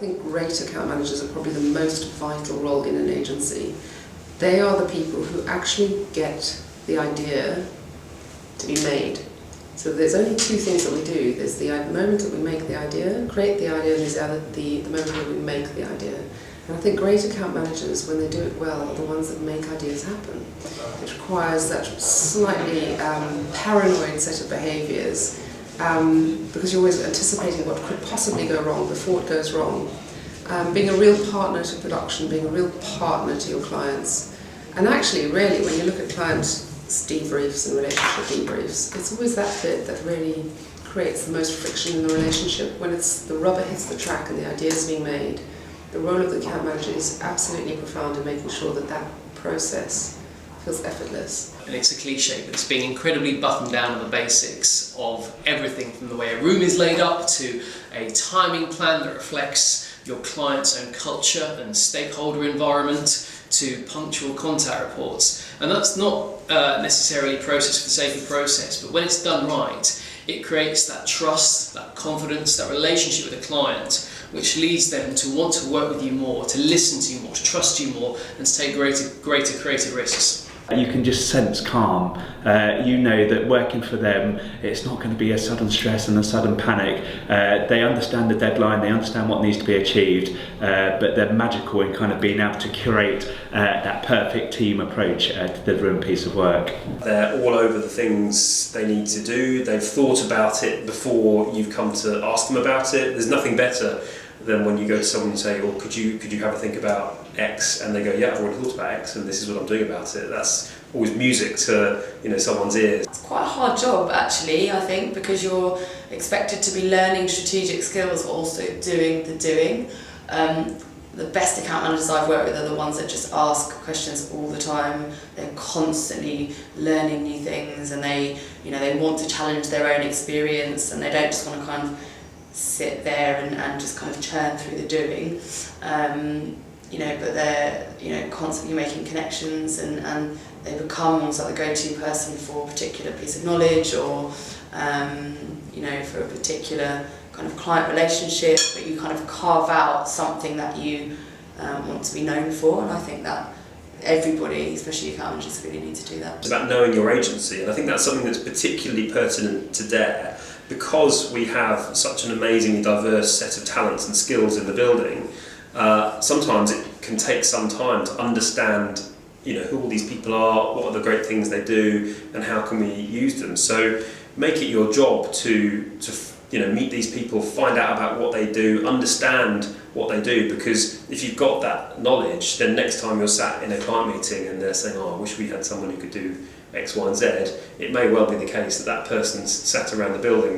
think great account managers are probably the most vital role in an agency. They are the people who actually get the idea to be made. So there's only two things that we do. There's the moment that we make the idea, create the idea, and there's the moment that we make the idea. And I think great account managers, when they do it well, are the ones that make ideas happen. It requires that slightly paranoid set of behaviours, because you're always anticipating what could possibly go wrong before it goes wrong. Being a real partner to production, being a real partner to your clients. And actually, really, when you look at client debriefs and relationship debriefs, it's always that bit that really creates the most friction in the relationship. When the rubber hits the track and the ideas being made, the role of the account manager is absolutely profound in making sure that that process feels effortless. And it's a cliche, but it's being incredibly buttoned down on the basics of everything from the way a room is laid up to a timing plan that reflects your client's own culture and stakeholder environment to punctual contact reports. And that's not necessarily a process for the sake of process, but when it's done right, it creates that trust, that confidence, that relationship with the client, which leads them to want to work with you more, to listen to you more, to trust you more, and to take greater creative risks. You can just sense calm. You know that working for them, it's not going to be a sudden stress and a sudden panic. They understand the deadline, they understand what needs to be achieved, but they're magical in kind of being able to curate that perfect team approach to delivering a piece of work. They're all over the things they need to do. They've thought about it before you've come to ask them about it. There's nothing better than when you go to someone and say, "Well, could you have a think about X?" and they go, "Yeah, I've already thought about X, and this is what I'm doing about it." That's always music to someone's ears. It's quite a hard job, actually, I think, because you're expected to be learning strategic skills, but also doing the doing. The best account managers I've worked with are the ones that just ask questions all the time. They're constantly learning new things, and they want to challenge their own experience, and they don't just want to kind of sit there and just kind of churn through the doing. But they're constantly making connections, and they become almost like the go-to person for a particular piece of knowledge, or for a particular kind of client relationship, but you kind of carve out something that you want to be known for. And I think that everybody, especially account managers, really need to do that. It's about knowing your agency, and I think that's something that's particularly pertinent to Dare, because we have such an amazingly diverse set of talents and skills in the building. Sometimes it can take some time to understand who all these people are, what are the great things they do, and how can we use them. So make it your job to meet these people, find out about what they do, understand what they do, because if you've got that knowledge, then next time you're sat in a client meeting and they're saying, "Oh, I wish we had someone who could do X, Y and Z," it may well be the case that that person's sat around the building